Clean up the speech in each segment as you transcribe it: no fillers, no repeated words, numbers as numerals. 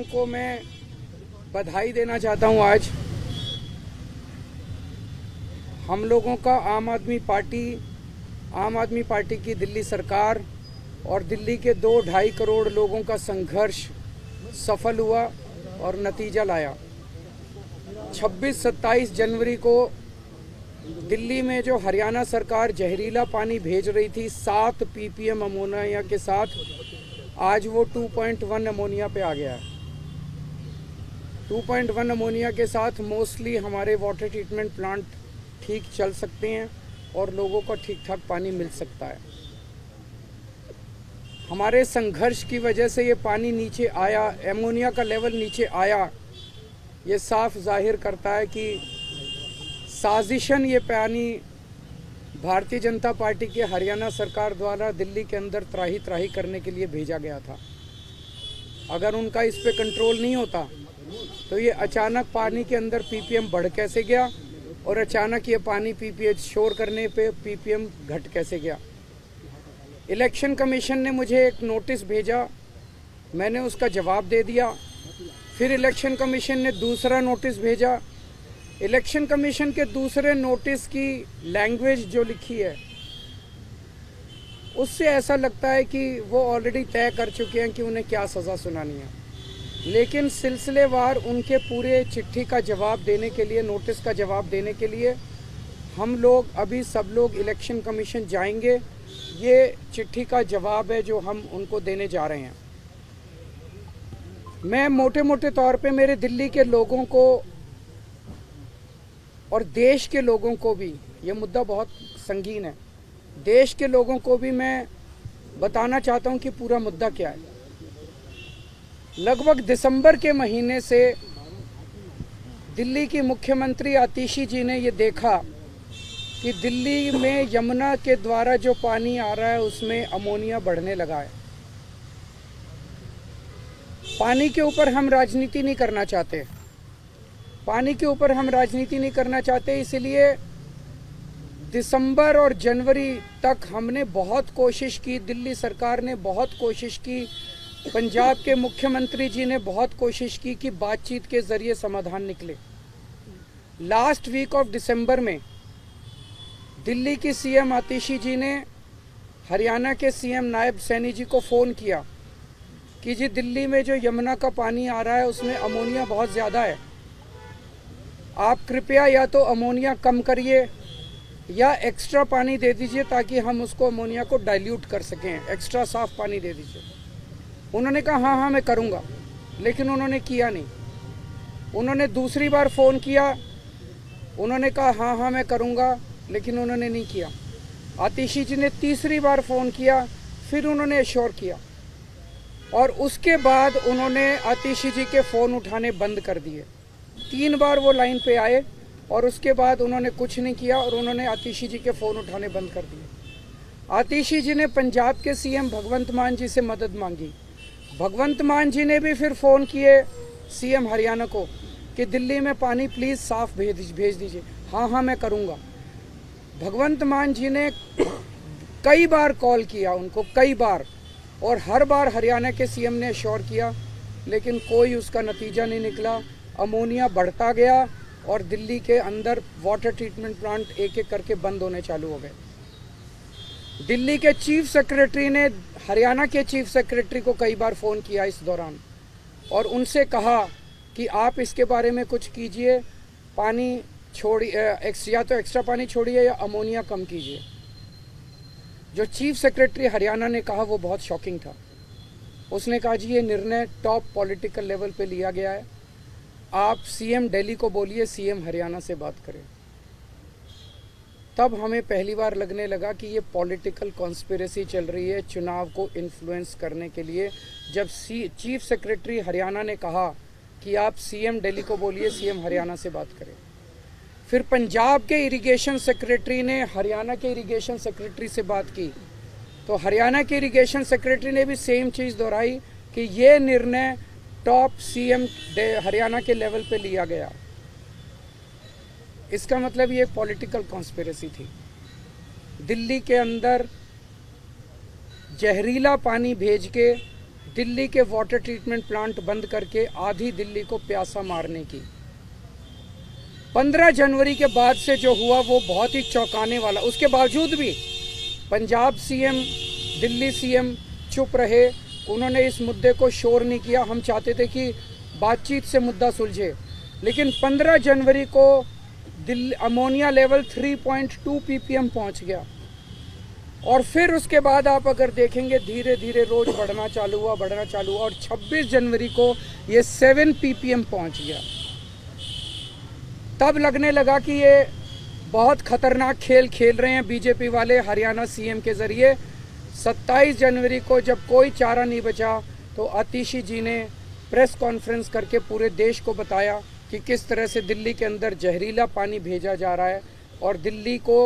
को मैं बधाई देना चाहता हूं। आज हम लोगों का आम आदमी पार्टी की दिल्ली सरकार और दिल्ली के 2-2.5 करोड़ लोगों का संघर्ष सफल हुआ और नतीजा लाया। 26-27 जनवरी को दिल्ली में जो हरियाणा सरकार जहरीला पानी भेज रही थी 7 ppm अमोनिया के साथ, आज वो 2.1 अमोनिया पे आ गया है। 2.1 अमोनिया के साथ मोस्टली हमारे वाटर ट्रीटमेंट प्लांट ठीक चल सकते हैं और लोगों को ठीक ठाक पानी मिल सकता है। हमारे संघर्ष की वजह से ये पानी नीचे आया, अमोनिया का लेवल नीचे आया। ये साफ जाहिर करता है कि साजिशन ये पानी भारतीय जनता पार्टी के हरियाणा सरकार द्वारा दिल्ली के अंदर त्राही त्राही करने के लिए भेजा गया था। अगर उनका इस पे कंट्रोल नहीं होता तो ये अचानक पानी के अंदर ppm बढ़ कैसे गया और अचानक ये पानी pPH शोर करने पे ppm घट कैसे गया। इलेक्शन कमीशन ने मुझे एक नोटिस भेजा, मैंने उसका जवाब दे दिया। फिर इलेक्शन कमीशन ने दूसरा नोटिस भेजा। इलेक्शन कमीशन के दूसरे नोटिस की लैंग्वेज जो लिखी है उससे ऐसा लगता है कि वो ऑलरेडी तय कर चुके हैं कि उन्हें क्या सज़ा सुनानी है। लेकिन सिलसिलेवार उनके पूरे चिट्ठी का जवाब देने के लिए, नोटिस का जवाब देने के लिए हम लोग अभी सब लोग इलेक्शन कमीशन जाएंगे। ये चिट्ठी का जवाब है जो हम उनको देने जा रहे हैं। मैं मोटे मोटे तौर पे मेरे दिल्ली के लोगों को और देश के लोगों को भी, ये मुद्दा बहुत संगीन है, देश के लोगों को भी मैं बताना चाहता हूं कि पूरा मुद्दा क्या है। लगभग दिसंबर के महीने से दिल्ली की मुख्यमंत्री आतिशी जी ने ये देखा कि दिल्ली में यमुना के द्वारा जो पानी आ रहा है उसमें अमोनिया बढ़ने लगा है। पानी के ऊपर हम राजनीति नहीं करना चाहते, इसलिए दिसंबर और जनवरी तक हमने बहुत कोशिश की, दिल्ली सरकार ने बहुत कोशिश की, पंजाब के मुख्यमंत्री जी ने बहुत कोशिश की कि बातचीत के जरिए समाधान निकले। लास्ट वीक ऑफ दिसंबर में दिल्ली की सीएम आतिशी जी ने हरियाणा के सीएम नायब सैनी जी को फ़ोन किया कि जी दिल्ली में जो यमुना का पानी आ रहा है उसमें अमोनिया बहुत ज़्यादा है, आप कृपया या तो अमोनिया कम करिए या एक्स्ट्रा पानी दे दीजिए ताकि हम उसको अमोनिया को डाइल्यूट कर सकें, एक्स्ट्रा साफ पानी दे दीजिए। उन्होंने कहा हाँ मैं करूँगा, लेकिन उन्होंने किया नहीं। उन्होंने दूसरी बार फ़ोन किया, उन्होंने कहा हाँ मैं करूँगा, लेकिन उन्होंने नहीं किया। आतिशी जी ने तीसरी बार फ़ोन किया, फिर उन्होंने एश्योर किया और उसके बाद उन्होंने आतिशी जी के फ़ोन उठाने बंद कर दिए। 3 बार वो लाइन पे आए और उसके बाद उन्होंने कुछ नहीं किया और उन्होंने आतिशी जी के फ़ोन उठाने बंद कर दिए। आतिशी जी ने पंजाब के सीएम भगवंत मान जी से मदद मांगी। भगवंत मान जी ने भी फिर फ़ोन किए सीएम हरियाणा को कि दिल्ली में पानी प्लीज़ साफ भेज दीजिए। हाँ मैं करूँगा। भगवंत मान जी ने कई बार कॉल किया उनको, कई बार, और हर बार हरियाणा के सीएम ने एश्योर किया, लेकिन कोई उसका नतीजा नहीं निकला। अमोनिया बढ़ता गया और दिल्ली के अंदर वाटर ट्रीटमेंट प्लांट एक एक करके बंद होने चालू हो गए। दिल्ली के चीफ सेक्रेटरी ने हरियाणा के चीफ सेक्रेटरी को कई बार फ़ोन किया इस दौरान और उनसे कहा कि आप इसके बारे में कुछ कीजिए, पानी छोड़िए, या तो एक्स्ट्रा पानी छोड़िए या अमोनिया कम कीजिए। जो चीफ सेक्रेटरी हरियाणा ने कहा वो बहुत शॉकिंग था। उसने कहा जी ये निर्णय टॉप पॉलिटिकल लेवल पे लिया गया है, आप सीएम दिल्ली को बोलिए सीएम हरियाणा से बात करें। तब हमें पहली बार लगने लगा कि ये पॉलिटिकल कॉन्स्पिरेसी चल रही है चुनाव को इन्फ्लुएंस करने के लिए। जब चीफ सेक्रेटरी हरियाणा ने कहा कि आप सीएम दिल्ली को बोलिए सीएम हरियाणा से बात करें, फिर पंजाब के इरिगेशन सेक्रेटरी ने हरियाणा के इरिगेशन सेक्रेटरी से बात की, तो हरियाणा के इरिगेशन सेक्रेटरी ने भी सेम चीज़ दोहराई कि ये निर्णय टॉप सीएम हरियाणा के लेवल पे लिया गया। इसका मतलब ये पॉलिटिकल कॉन्स्पिरेसी थी। दिल्ली के अंदर जहरीला पानी भेज के दिल्ली के वाटर ट्रीटमेंट प्लांट बंद करके आधी दिल्ली को प्यासा मारने की। 15 जनवरी के बाद से जो हुआ वो बहुत ही चौंकाने वाला। उसके बावजूद भी पंजाब सीएम, दिल्ली सीएम चुप रहे, उन्होंने इस मुद्दे को शोर नहीं किया। हम चाहते थे कि बातचीत से मुद्दा सुलझे, लेकिन 15 जनवरी को दिल्ली अमोनिया लेवल 3.2 ppm पहुंच गया और फिर उसके बाद आप अगर देखेंगे धीरे धीरे रोज बढ़ना चालू हुआ और 26 जनवरी को ये 7 ppm पहुंच गया। तब लगने लगा कि ये बहुत खतरनाक खेल खेल रहे हैं बीजेपी वाले हरियाणा सीएम के जरिए। 27 जनवरी को जब कोई चारा नहीं बचा तो आतिशी जी ने प्रेस कॉन्फ्रेंस करके पूरे देश को बताया कि किस तरह से दिल्ली के अंदर जहरीला पानी भेजा जा रहा है और दिल्ली को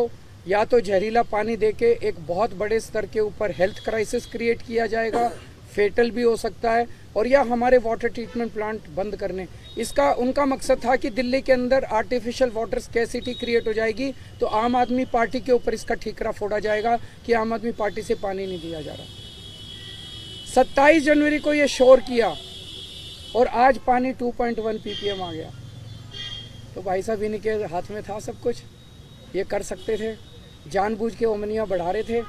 या तो जहरीला पानी देके एक बहुत बड़े स्तर के ऊपर हेल्थ क्राइसिस क्रिएट किया जाएगा, फेटल भी हो सकता है, और या हमारे वाटर ट्रीटमेंट प्लांट बंद करने। इसका उनका मकसद था कि दिल्ली के अंदर आर्टिफिशियल वाटर स्कैसिटी क्रिएट हो जाएगी तो आम आदमी पार्टी के ऊपर इसका ठीकरा फोड़ा जाएगा कि आम आदमी पार्टी से पानी नहीं दिया जा रहा। 27 जनवरी को ये शोर किया और आज पानी 2.1 ppm आ गया। तो भाई साहब इन्हीं के हाथ में था सब कुछ, ये कर सकते थे। जानबूझ के अमोनिया बढ़ा रहे थे,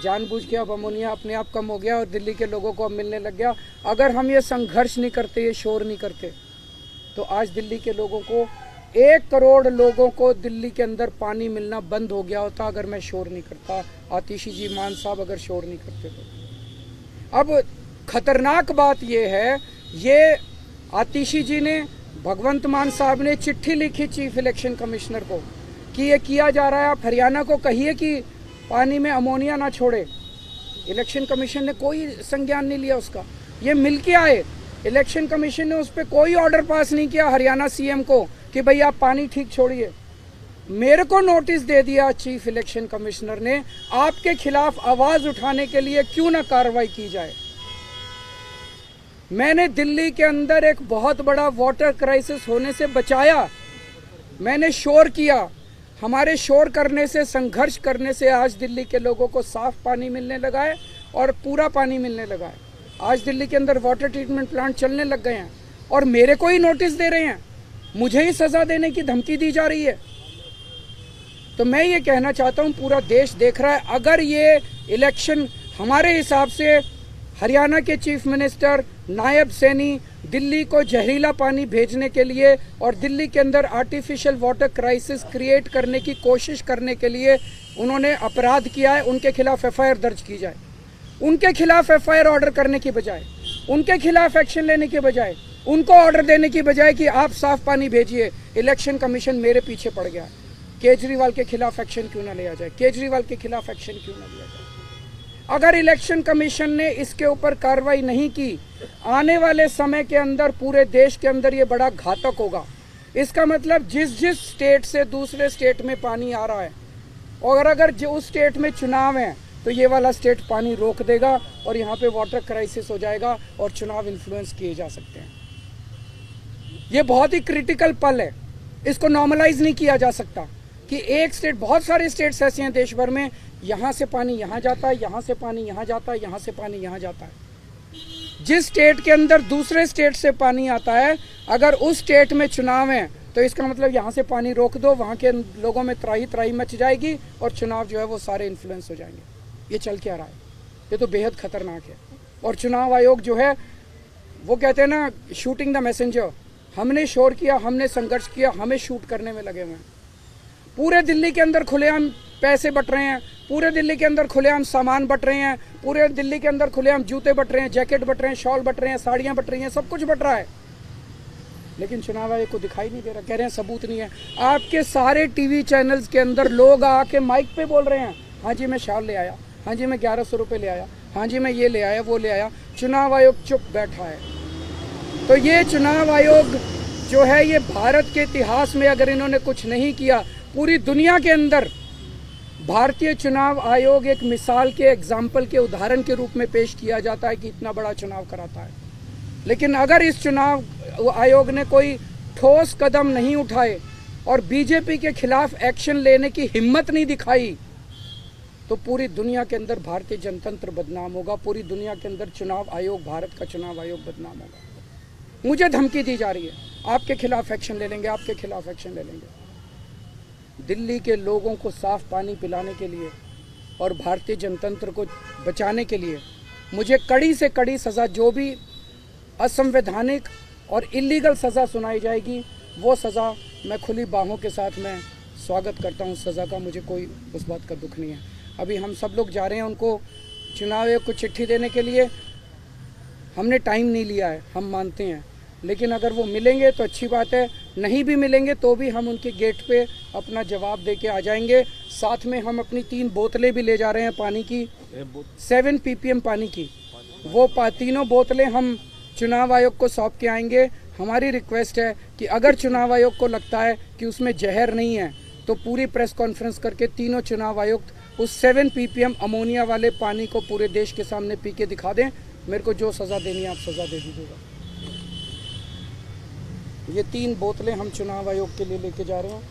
जानबूझ के अब अमोनिया अपने आप कम हो गया और दिल्ली के लोगों को अब मिलने लग गया। अगर हम ये संघर्ष नहीं करते, ये शोर नहीं करते, तो आज दिल्ली के लोगों को 1 करोड़ लोगों को दिल्ली के अंदर पानी मिलना बंद हो गया होता अगर मैं शोर नहीं करता, आतिशी जी, मान साहब अगर शोर नहीं करते तो। अब खतरनाक बात ये है, ये आतिशी जी ने, भगवंत मान साहब ने चिट्ठी लिखी चीफ इलेक्शन कमिश्नर को कि ये किया जा रहा है, आप हरियाणा को कहिए कि पानी में अमोनिया ना छोड़े। इलेक्शन कमीशन ने कोई संज्ञान नहीं लिया उसका। ये मिल के आए, इलेक्शन कमीशन ने उस पर कोई ऑर्डर पास नहीं किया हरियाणा सीएम को कि भाई आप पानी ठीक छोड़िए। मेरे को नोटिस दे दिया चीफ इलेक्शन कमिश्नर ने, आपके खिलाफ आवाज उठाने के लिए क्यों ना कार्रवाई की जाए। मैंने दिल्ली के अंदर एक बहुत बड़ा वाटर क्राइसिस होने से बचाया, मैंने शोर किया। हमारे शोर करने से, संघर्ष करने से आज दिल्ली के लोगों को साफ पानी मिलने लगा है और पूरा पानी मिलने लगा है। आज दिल्ली के अंदर वाटर ट्रीटमेंट प्लांट चलने लग गए हैं और मेरे को ही नोटिस दे रहे हैं, मुझे ही सजा देने की धमकी दी जा रही है। तो मैं ये कहना चाहता हूँ, पूरा देश देख रहा है, अगर ये इलेक्शन हमारे हिसाब से हरियाणा के चीफ मिनिस्टर नायब सैनी दिल्ली को जहरीला पानी भेजने के लिए और दिल्ली के अंदर आर्टिफिशियल वाटर क्राइसिस क्रिएट करने की कोशिश करने के लिए उन्होंने अपराध किया है, उनके खिलाफ एफआईआर दर्ज की जाए। उनके खिलाफ एफआईआर ऑर्डर करने की बजाय, उनके खिलाफ एक्शन लेने के बजाय, उनको ऑर्डर देने की बजाय कि आप साफ पानी भेजिए, इलेक्शन कमीशन मेरे पीछे पड़ गया। केजरीवाल के खिलाफ एक्शन क्यों ना लिया जाए, केजरीवाल के खिलाफ एक्शन क्यों ना लिया जाए। अगर इलेक्शन कमीशन ने इसके ऊपर कार्रवाई नहीं की, आने वाले समय के अंदर पूरे देश के अंदर ये बड़ा घातक होगा। इसका मतलब जिस स्टेट से दूसरे स्टेट में पानी आ रहा है, और अगर जो उस स्टेट में चुनाव है तो ये वाला स्टेट पानी रोक देगा और यहाँ पे वाटर क्राइसिस हो जाएगा और चुनाव इन्फ्लुएंस किए जा सकते हैं। ये बहुत ही क्रिटिकल पल है, इसको नॉर्मलाइज नहीं किया जा सकता कि एक स्टेट, बहुत सारे स्टेट्स ऐसे हैं देश भर में, यहाँ से पानी यहाँ जाता है, यहाँ से पानी यहाँ जाता है, यहाँ से पानी यहाँ जाता है। जिस स्टेट के अंदर दूसरे स्टेट से पानी आता है, अगर उस स्टेट में चुनाव है तो इसका मतलब यहाँ से पानी रोक दो, वहाँ के लोगों में त्राही त्राही मच जाएगी और चुनाव जो है वो सारे इन्फ्लुएंस हो जाएंगे। ये चल क्या रहा है, ये तो बेहद खतरनाक है। और चुनाव आयोग जो है वो कहते हैं ना, शूटिंग द मैसेंजर। हमने शोर किया, हमने संघर्ष किया, हमें शूट करने में लगे हुए हैं। पूरे दिल्ली के अंदर खुलेआम पैसे बट रहे हैं, पूरे दिल्ली के अंदर खुलेआम सामान बट रहे हैं, पूरे दिल्ली के अंदर खुलेआम जूते बट रहे हैं, जैकेट बट रहे हैं, शॉल बट रहे हैं, साड़ियाँ बट रही हैं, सब कुछ बट रहा है। लेकिन चुनाव आयोग को दिखाई नहीं दे रहा, कह रहे हैं सबूत नहीं है। आपके सारे टीवी चैनल्स के अंदर लोग आके माइक पे बोल रहे हैं, हाँ जी मैं शॉल ले आया, हाँ जी मैं 1100 रुपये ले आया, हाँ जी मैं ये ले आया, वो ले आया। चुनाव आयोग चुप बैठा है। तो ये चुनाव आयोग जो है, ये भारत के इतिहास में अगर इन्होंने कुछ नहीं किया, पूरी दुनिया के अंदर भारतीय चुनाव आयोग एक मिसाल के, एग्जाम्पल के, उदाहरण के रूप में पेश किया जाता है कि इतना बड़ा चुनाव कराता है। लेकिन अगर इस चुनाव आयोग ने कोई ठोस कदम नहीं उठाए और बीजेपी के खिलाफ एक्शन लेने की हिम्मत नहीं दिखाई, तो पूरी दुनिया के अंदर भारतीय जनतंत्र बदनाम होगा, पूरी दुनिया के अंदर चुनाव आयोग, भारत का चुनाव आयोग बदनाम होगा। मुझे धमकी दी जा रही है, आपके खिलाफ एक्शन ले लेंगे, आपके खिलाफ एक्शन ले लेंगे। दिल्ली के लोगों को साफ पानी पिलाने के लिए और भारतीय जनतंत्र को बचाने के लिए मुझे कड़ी से कड़ी सज़ा, जो भी असंवैधानिक और इलीगल सज़ा सुनाई जाएगी वो सज़ा मैं खुली बाहों के साथ मैं स्वागत करता हूँ। सज़ा का मुझे कोई उस बात का दुख नहीं है। अभी हम सब लोग जा रहे हैं उनको चुनाव आयोग को चिट्ठी देने के लिए। हमने टाइम नहीं लिया है, हम मानते हैं, लेकिन अगर वो मिलेंगे तो अच्छी बात है, नहीं भी मिलेंगे तो भी हम उनके गेट पे अपना जवाब दे के आ जाएंगे। साथ में हम अपनी 3 बोतलें भी ले जा रहे हैं पानी की, 7 ppm पानी की। वो तीनों बोतलें हम चुनाव आयोग को सौंप के आएंगे। हमारी रिक्वेस्ट है कि अगर चुनाव आयोग को लगता है कि उसमें जहर नहीं है तो पूरी प्रेस कॉन्फ्रेंस करके तीनों चुनाव आयुक्त उस 7 ppm अमोनिया वाले पानी को पूरे देश के सामने पी के दिखा दें। मेरे को जो सज़ा देनी है आप सज़ा दे दीजिएगा। ये 3 बोतलें हम चुनाव आयोग के लिए लेके जा रहे हैं,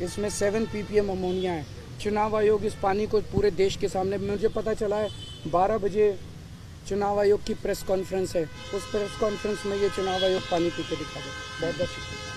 इसमें 7 ppm अमोनिया है। चुनाव आयोग इस पानी को पूरे देश के सामने, मुझे पता चला है 12 बजे चुनाव आयोग की प्रेस कॉन्फ्रेंस है, उस प्रेस कॉन्फ्रेंस में ये चुनाव आयोग पानी पी के दिखा दे। बहुत बहुत शुक्रिया।